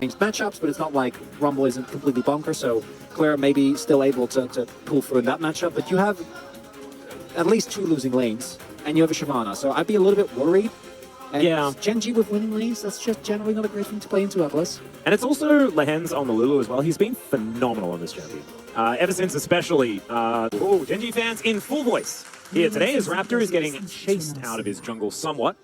ranged matchups, but it's not like Rumble isn't completely bonkers, so Claire may be still able to pull through in that matchup, but you have at least 2 losing lanes, and you have a Shyvana, so I'd be a little bit worried. And yeah. Genji with winning lanes, that's just generally not a great thing to play into Atlas. And it's also Lehen's on the Lulu as well. He's been phenomenal on this champion. Ever since especially, Genji fans in full voice here today as Raptor is getting chased out of his jungle somewhat.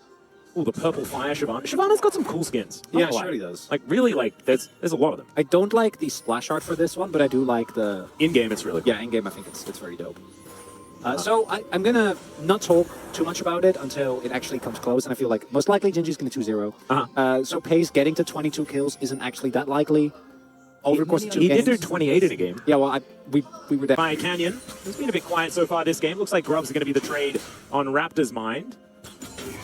Oh, the purple fire Shyvana. Shyvana's got some cool skins. Yeah, sure he does. Like, really, like, there's a lot of them. I don't like the splash art for this one, but I do like the... In-game, it's really cool. Yeah, in-game, I think it's very dope. So I'm going to not talk too much about it until it actually comes close, and I feel like most likely Genji's going to 2-0. So Pace getting to 22 kills isn't actually that likely. Over the course of 2 games. He did do 28 in a game. Yeah, well, we were there. By Canyon. It's been a bit quiet so far this game. Looks like Grubs are going to be the trade on Raptor's mind.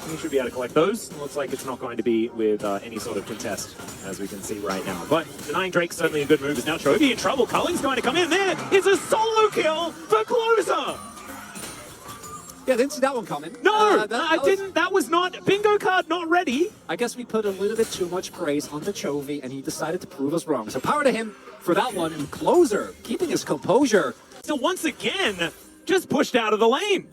He should be able to collect those. Looks like it's not going to be with any sort of contest, as we can see right now. But denying Drake's certainly a good move. Is now Chovy in trouble. Culling's going to come in there. It's a solo kill for Closer. Yeah, didn't see that one coming. No, I didn't. That was not bingo card. Not ready. I guess we put a little bit too much praise onto Chovy, and he decided to prove us wrong. So power to him for that one. And Closer keeping his composure. So once again, just pushed out of the lane.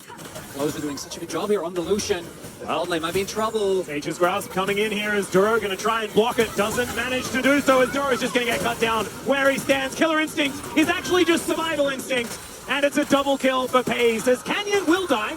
Closer doing such a good job here on the Lucian. Well, they might be in trouble. Nature's Grasp coming in here as Duro going to try and block it. Doesn't manage to do so as Duro is just going to get cut down where he stands. Killer Instinct is actually just Survival Instinct. And it's a double kill for Pace as Canyon will die.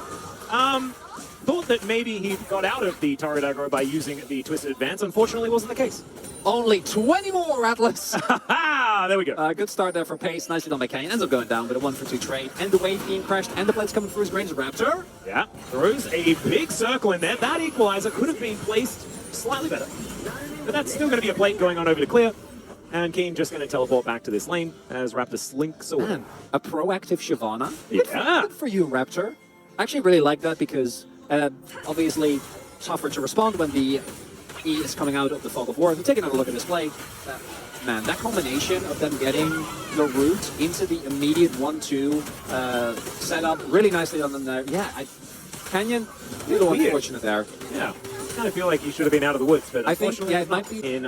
Thought that maybe he got out of the turret aggro by using the Twisted Advance. Unfortunately, wasn't the case. Only 20 more, Atlas. There we go. Good start there for Pace. Nicely done by Canyon. Ends up going down with a 1-for-2 trade. And the wave being crashed. And the plate's coming through his range. Raptor. Yeah. Throws a big circle in there. That equalizer could have been placed slightly better. But that's still going to be a plate going on over to clear. And Keen just going to teleport back to this lane as Raptor slinks away. Man, a proactive Shyvana. Yeah. Good for you, Raptor. I actually really like that because obviously tougher to respond when the E is coming out of the Fog of War. If you take another look at this play, man, that combination of them getting the route into the immediate 1-2 setup, really nicely done them there. Yeah, Canyon, a little unfortunate there. Yeah. I kind of feel like he should have been out of the woods, but I think, yeah, it might be in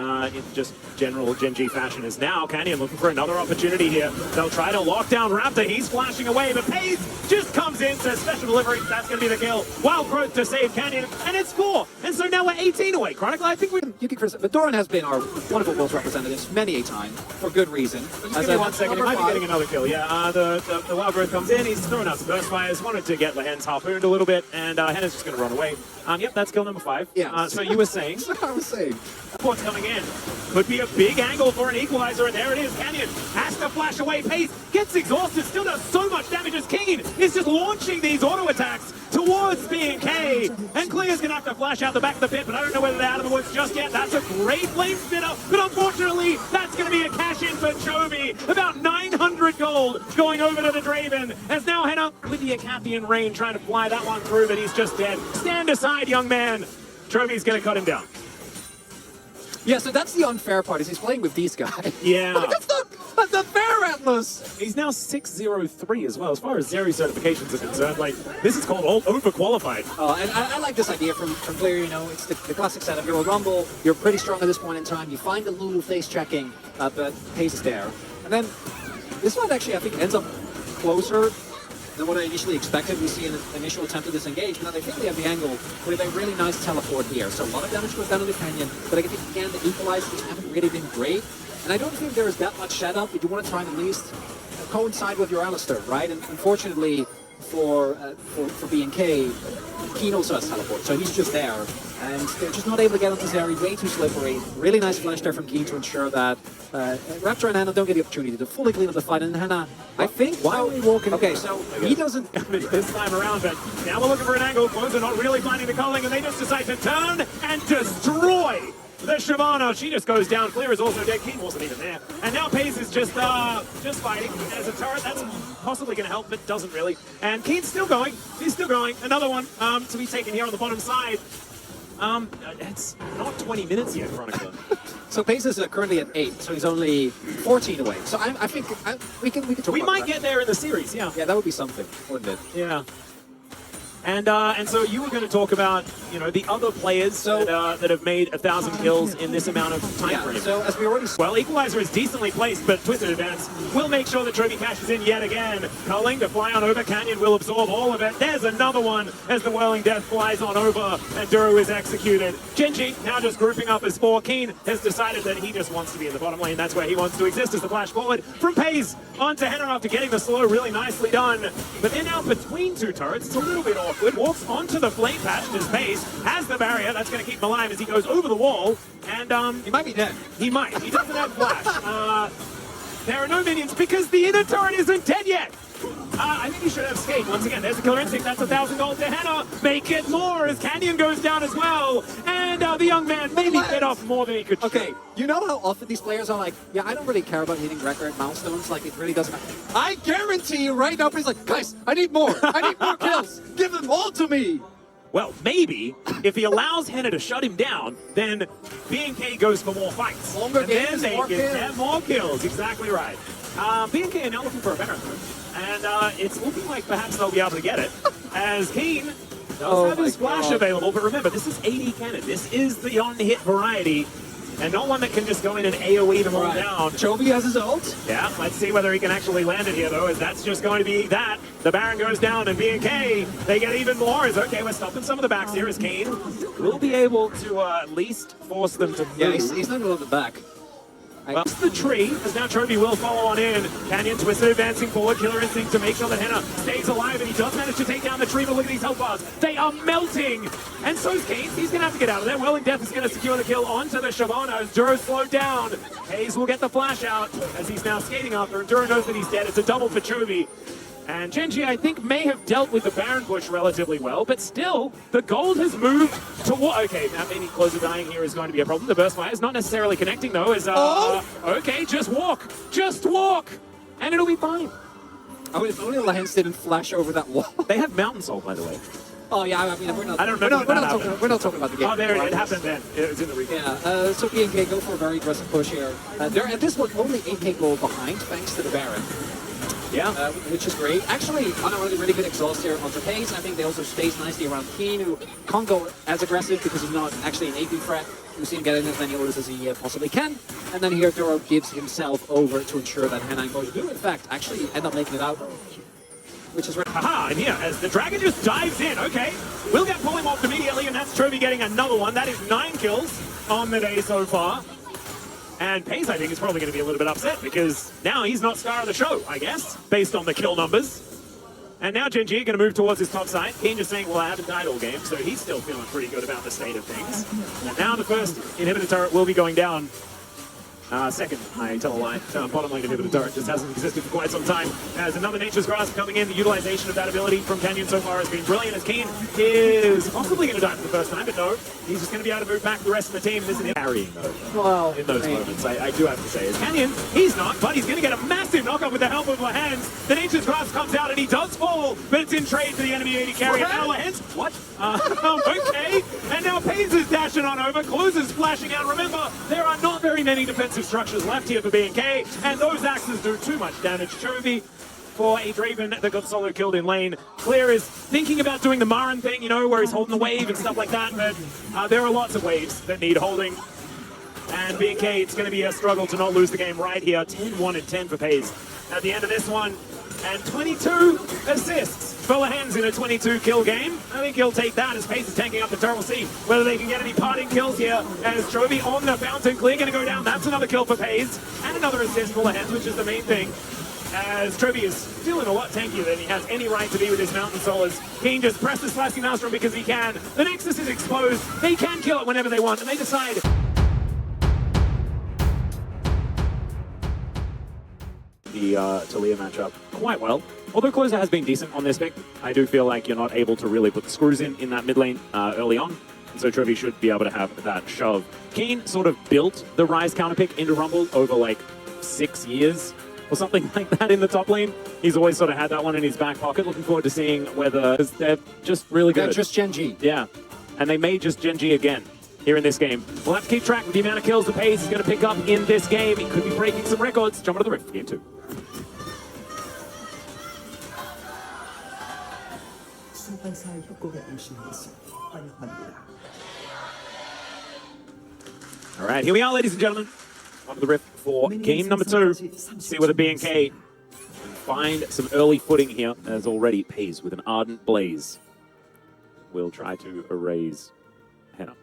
just general Genji fashion. Is now Canyon looking for another opportunity here. They'll try to lock down Raptor. He's flashing away, but Pace just comes in, says special delivery. That's going to be the kill. Wild growth to save Canyon, and it's 4. And so now we're 18 away. Chronicle, I think you can criticize, but Doran has been our wonderful World's representatives many a time for good reason. Just give me 1 second. He might be getting another kill. Yeah, the wild growth comes in. He's throwing out some burst fires. Wanted to get Lehen's harpooned a little bit, and Henna's just going to run away. Yep, that's kill number 5. Yeah. So you were saying? That's what I was saying. Port's coming in. Could be a big angle for an equalizer, and there it is. Canyon has to flash away. Pace gets exhausted, still does so much damage as Keen is just launching these auto attacks towards B&K. And Clear's going to have to flash out the back of the pit, but I don't know whether they're out of the woods just yet. That's a great flame spitter, but unfortunately, that's going to be a cash-in for Chovy. About 900 gold going over to the Draven. As now Henna with the Acathian rain trying to fly that one through, but he's just dead. Stand aside, young man. Chovy's going to cut him down. Yeah, so that's the unfair part, is he's playing with these guys. Yeah. Like, that's not fair, Atlas! He's now 603 as well. As far as Zeri certifications are concerned, like, this is called all overqualified. And I like this idea from Clear, you know, it's the classic setup. You're a Rumble, you're pretty strong at this point in time, you find the Lulu face checking, but Pace is there. And then, this one actually, I think, ends up closer than what I initially expected. We see an initial attempt to disengage, but now they think they have the angle with a really nice teleport here. So a lot of damage goes down to the Canyon, but I think again the equalizers haven't really been great. And I don't think there is that much setup, but you want to try and at least coincide with your Alistair, right? And unfortunately for B&K, Keen also has teleport, so he's just there. And they're just not able to get onto Zeri, way too slippery. Really nice flash there from Keen to ensure that Raptor and Hannah don't get the opportunity to fully clean up the fight. And Hannah, I think, why are we walking? Okay, so he doesn't this time around, but now we're looking for an angle. Clones are not really finding the culling, and they just decide to turn and destroy the Shyvana. She just goes down. Clear is also dead. Keen wasn't even there. And now Pace is just fighting. There's a turret that's possibly going to help, but doesn't really. And Keen's still going. He's still going. Another one to be taken here on the bottom side. It's not 20 minutes yet, Chronicler. So Pace is currently at 8, so he's only 14 away. So I think we can talk We about might that. get there in the series, yeah. Yeah, that would be something, wouldn't it? Yeah. And so you were going to talk about, you know, the other players that have made 1,000 kills in this amount of time frame. So as we already Well, Equalizer is decently placed, but Twisted Advance will make sure that Trophy cashes in yet again. Culling to fly on over. Canyon will absorb all of it. There's another one as the Whirling Death flies on over and Duro is executed. Genji now just grouping up as 4. Keen has decided that he just wants to be in the bottom lane. That's where he wants to exist as the flash forward from Pays onto Henna after getting the slow really nicely done. But then now between two turrets, it's a little bit awkward. Walks onto the flame patch as Pays has the barrier. That's going to keep him alive as he goes over the wall. And he might be dead. he might. He doesn't have flash. There are no minions because the inner turret isn't dead yet. I think he should have skate. Once again, there's a killer instinct. That's 1,000 gold to Henna. Make it more as Canyon goes down as well. And the young man maybe bit off more than he could. Okay, you know how often these players are like, yeah, I don't really care about hitting record milestones. Like, it really doesn't matter. I guarantee you right now, he's like, guys, I need more. I need more kills. Give them all to me. Well, maybe if he allows Henna to shut him down, then B&K goes for more fights. Longer and games, then they more can kills. get more kills. Exactly right. B&K are now looking for a Baron. And it's looking like perhaps they'll be able to get it. As Keen does have his flash available. But remember, this is 80 cannon. This is the on-hit variety. And not one that can just go in and AoE them all down. Chovy has his ult. Yeah, let's see whether he can actually land it here, though, as that's just going to be that. The Baron goes down, and B&K, they get even more. As okay, we're stopping some of the backs here, as Kane will be able to at least force them to move. Yeah, he's not going to the back. Well, it's the tree, as now Trophy will follow on in. Canyon Twisted advancing forward, Killer Instinct to make sure that Henna stays alive, and he does manage to take down the tree, but look at these health bars. They are melting! And so's Kane. He's going to have to get out of there. Whirling Death is going to secure the kill onto the Shyvana as Duro's slowed down. Hayes will get the flash out as he's now skating after him. Duro knows that he's dead. It's a double for Chovy. And Genji, I think, may have dealt with the Baron push relatively well, but still, the gold has moved toward... Okay, now maybe closer dying here is going to be a problem. The burst fire is not necessarily connecting, though, as... Okay, just walk! Just walk! And it'll be fine. Oh, if only Lance didn't flash over that wall. They have Mountain Soul, by the way. Oh, yeah, I mean, we're not... I don't know we're not talking about the game. Oh, there it happened then. It was in the replay. Yeah, so B&K go for a very aggressive push here. They're at this one only 8k gold behind, thanks to the Baron. Yeah. Which is great. Actually, on a really good exhaust here onto Pays. I think they also space nicely around Keen, who can't go as aggressive because he's not actually an AP threat. We see him getting as many orders as he possibly can. And then here, Duro gives himself over to ensure that Henna and Koji do, in fact, actually end up making it out. Which is right. Haha, and here, as the Dragon just dives in, okay. We'll get polymorphed immediately, and that's Trophy getting another one. That is 9 kills on the day so far. And Pays, I think, is probably going to be a little bit upset because now he's not star of the show, I guess, based on the kill numbers. And now Genji going to move towards his top side. Keen just saying, well, I haven't died all game, so he's still feeling pretty good about the state of things. And now the first inhibitor turret will be going down. Second, I tell a lie. Bottom lane inhibitor turret just hasn't existed for quite some time. As another Nature's Grasp coming in, the utilization of that ability from Canyon so far has been brilliant, as Keen is possibly going to die for the first time, but no, he's just going to be able to move back the rest of the team. This is carrying, though, Wow. in those moments, I do have to say. As Canyon, he's not, but he's going to get a massive knockup with the help of Lahens. The Nature's Grasp comes out, and he does fall, but it's in trade for the enemy AD carry. And now Lahens, what? Okay. And now Pays is dashing on over, Closes flashing out. Remember, there are not very many defensive structures left here for B&K, and those axes do too much damage. Chovy for a Draven that got solo killed in lane. Clear is thinking about doing the Marin thing, you know, where he's holding the wave and stuff like that, but there are lots of waves that need holding. And B&K, it's going to be a struggle to not lose the game right here. 10-1 and 10 for Pays at the end of this one. And 22 assists for Lahens in a 22 kill game. I think he'll take that as Pays is tanking up the turret. We'll see whether they can get any parting kills here. As Chovy on the fountain, Clear going to go down. That's another kill for Pays. And another assist for Lahens, which is the main thing. As Chovy is feeling a lot tankier than he has any right to be with his Mountain Soul. As King just presses Slashy Maelstrom because he can. The Nexus is exposed. They can kill it whenever they want, and they decide... the Talia matchup quite well. Although Closer has been decent on this pick, I do feel like you're not able to really put the screws in that mid lane early on. And so Trophy should be able to have that shove. Keen sort of built the Rise counter pick into Rumble over like 6 years or something like that in the top lane. He's always sort of had that one in his back pocket. Looking forward to seeing whether they're just really good. They're just Genji. Yeah, and they may just Genji again here in this game. We'll have to keep track of the amount of kills the Pays is going to pick up in this game. He could be breaking some records. Jump into the rift for game 2. 소환사의 협곡에 오신 것을 환영합니다. All right, here we are, ladies and gentlemen. On the riff for game number 2. See whether B&K can find some early footing here, as already Pays with an ardent blaze will try to erase Henna.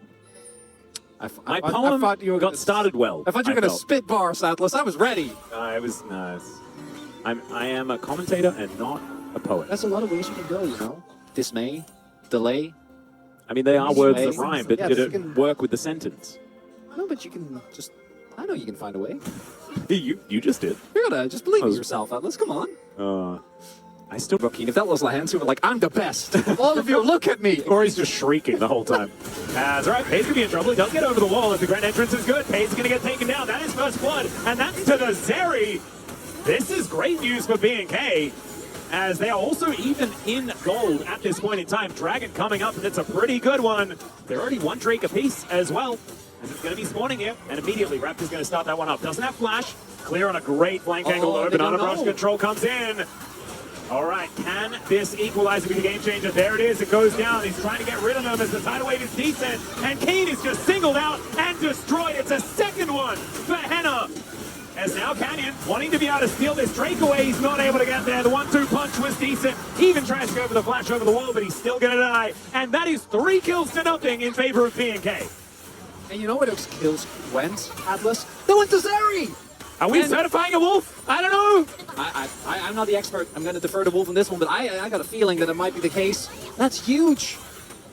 My poem thought you were got started well. I thought you were going to spit bars, Atlas. I was ready. I was nice. I am a commentator and not a poet. That's a lot of ways you can go, you know? Dismay, delay. I mean, they are words that Dismay. rhyme, but Yeah, did you it can- work with the sentence? No, but you can just... I know you can find a way. You just did. You're gonna just believe in yourself, Atlas. Come on. I still... Rookie, if that was Lahans, who were like, I'm the best. All of you, look at me. Or he's just shrieking the whole time. That's right. Pays could be in trouble. He does get over the wall if the grand entrance is good. Pays is going to get taken down. That is first blood. And that's to the Zeri. This is great news for B&K, as they are also even in gold at this point in time. Dragon coming up, and it's a pretty good one. They're already one Drake apiece as well, as it's going to be spawning here. And immediately, Raptor's going to start that one up. Doesn't have flash. Clear on a great flank angle, though, but under brush control comes in. All right, can this equalizer be the game changer? There it is, it goes down. He's trying to get rid of them as the tidal wave is decent. And Kane is just singled out and destroyed. It's a second one for Henna. As now Canyon, wanting to be able to steal this Drake away, he's not able to get there. The 1-2 punch was decent. He even tries to go for the flash over the wall, but he's still going to die. And that is 3 kills to nothing in favor of B&K. And you know where those kills went, Atlas? They went to Zeri! Are we certifying a wolf? I don't know. I'm not the expert. I'm going to defer to Wolf on this one, but I got a feeling that it might be the case. That's huge.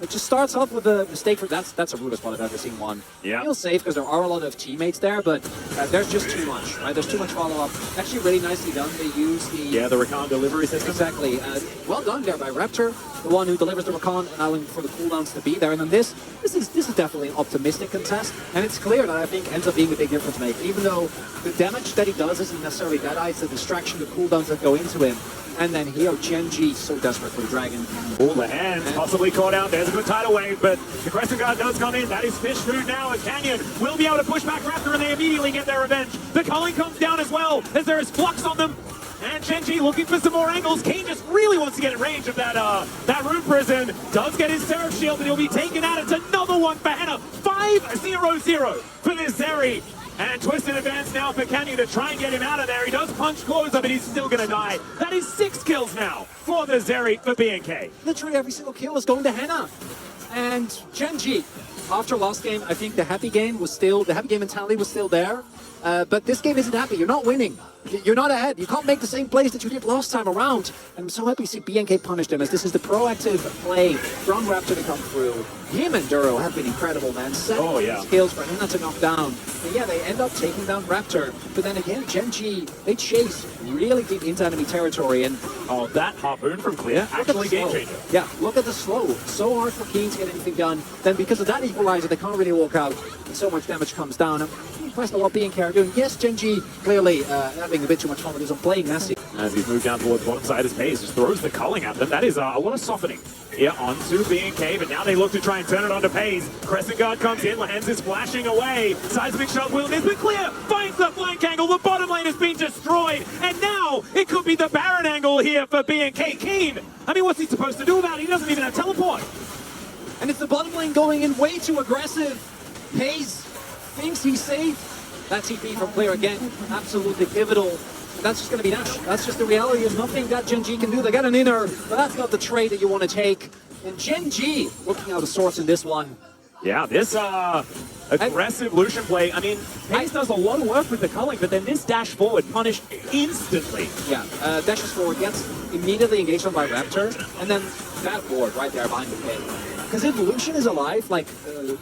It just starts off with a mistake for that's a rudest spot I've ever seen one. Yeah. Feels safe because there are a lot of teammates there, but there's just too much, right? There's too much follow-up. Actually, really nicely done. They use the Rakan delivery system. Exactly. Well done there by Raptor, the one who delivers the Rakan, allowing for the cooldowns to be there. And then this is definitely an optimistic contest, and it's clear that I think ends up being a big difference maker. Even though the damage that he does isn't necessarily that high, it's the distraction, the cooldowns that go into him. And then here, Genji, so desperate for the Dragon. All the hands possibly caught out. There's a good tidal wave, but the Crescent Guard does come in. That is fish food now, as Canyon will be able to push back Raptor, and they immediately get their revenge. The culling comes down as well, as there is flux on them. And Genji looking for some more angles. Kane just really wants to get in range of that Rune Prison. Does get his Seraph Shield, but he'll be taken out. It's another one for Henna. 5-0-0 for this Zeri. And twist in advance now for Canyon to try and get him out of there. He does punch closer, but he's still going to die. That is 6 kills now for the Zeri for B&K. Literally every single kill is going to Henna. And Genji, after last game, I think the happy game mentality was still there. But this game isn't happy. You're not winning. You're not ahead. You can't make the same plays that you did last time around. And I'm so happy to see B&K punish them, as this is the proactive play from Raptor to come through. Him and Duro have been incredible, man. 7 kills for Henna to knock down. And yeah, they end up taking down Raptor. But then again, Genji, they chase really deep into enemy territory. And that harpoon from Clear, actually game changer. Yeah, look at the slow. So hard for Keen to get anything done. Then because of that equalizer, they can't really walk out. And so much damage comes down. I'm impressed at what B&K are doing. Yes, Genji clearly having a bit too much fun with his own playing nasty. As he's moved down towards the bottom side, his Pays just throws the culling at them. That is a lot of softening here onto B&K, but now they look to try and turn it onto Pays. Crescent Guard comes in, Lahans is flashing away. Seismic Shot will miss, but Clear finds the flank angle. The bottom lane has been destroyed, and now it could be the Baron angle here for B&K. Keen, I mean, what's he supposed to do about it? He doesn't even have teleport. And it's the bottom lane going in way too aggressive. Pays thinks he's safe. That TP from Clear again, absolutely pivotal. And that's just going to be Nash. That's just the reality. There's nothing that Genji can do. They got an inner, but that's not the trade that you want to take. And Genji looking out of sorts in this one. Yeah, this aggressive Lucian play. I mean, Pays does a lot of work with the culling, but then this dash forward punished instantly. Yeah, dashes forward, gets immediately engaged on by Raptor, and then that ward right there behind the pit. Because if Lucian is alive, like,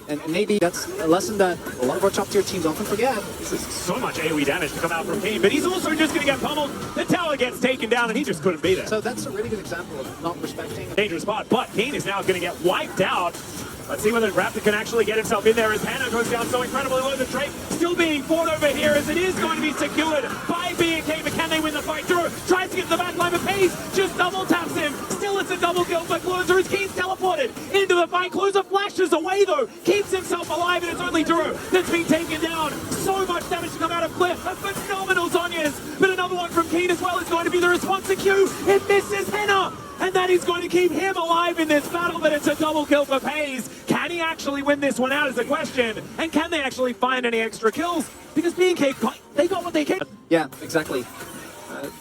and maybe that's a lesson that a lot of our top tier teams often forget. This is so much AoE damage to come out from Kane, but he's also just going to get pummeled. The tower gets taken down, and he just couldn't be there. So that's a really good example of not respecting. Dangerous spot, but Kane is now going to get wiped out. Let's see whether Raptor can actually get himself in there as Hannah goes down so incredibly low. The Drake still being fought over here as it is going to be secured by B&K, but can they win the fight? Duro tries to get to the back line, but Pays just double taps him. Still it's a double kill for Closer as Keen's teleported into the fight. Closer flashes away though, keeps himself alive, and it's only Duro that's been taken down. So much damage to come out of Cliff. A phenomenal Zhonya's, but another one from Keen as well is going to be the response to Q. It misses Hannah. and that is going to keep him alive in this battle, but it's a double kill for FaZe. Can he actually win this one out is the question, and can they actually find any extra kills? Because BNK, they got what they can. Yeah, exactly.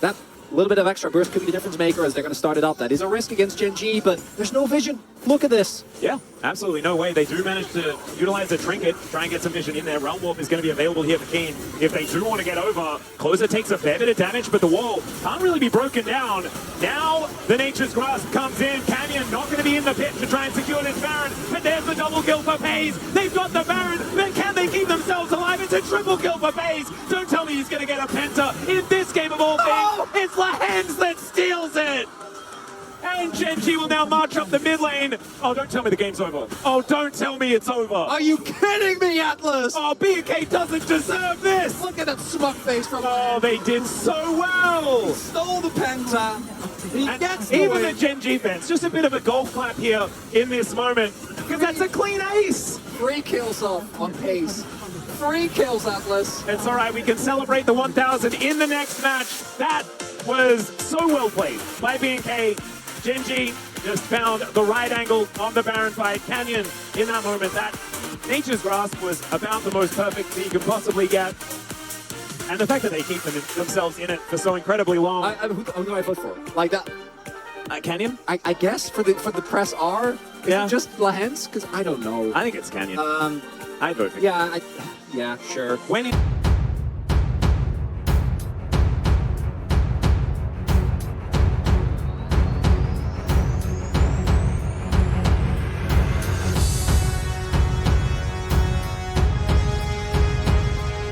That little bit of extra burst could be the difference maker as they're going to start it up. That is a risk against Gen G, but there's no vision. Look at this. Yeah, absolutely no way. They do manage to utilize the trinket, try and get some vision in there. Realm Warp is going to be available here for Keen. If they do want to get over, Closer takes a fair bit of damage, but the wall can't really be broken down. Now the Nature's Grasp comes in. Canyon not going to be in the pit to try and secure this Baron, but there's the double kill for FaZe. They've got the Baron, but can they keep themselves alive? It's a triple kill for FaZe. Don't tell me he's going to get a penta in this game of all things. It's Lahens that steals it. And Gen G will now march up the mid lane. Oh, don't tell me the game's over. Oh, don't tell me it's over. Are you kidding me, Atlas? Oh, BNK doesn't deserve this. Look at that smug face from Oh, they did so well. Stole the penta. He And gets the even win. the Gen G fans, just a bit of a golf clap here in this moment, because that's a clean ace. 3 kills off on pace. 3 kills, Atlas. It's all right. We can celebrate the 1,000 in the next match. That was so well played by BNK. Gen G just found the right angle on the Baron fight. Canyon, in that moment, that Nature's Grasp was about the most perfect that you could possibly get. And the fact that they keep themselves in it for so incredibly long. Who do I vote for? Like that? Canyon? I guess for the press R. Yeah. Just Lahens? Because I don't know. I think it's Canyon. I'd vote for Yeah, yeah, sure. When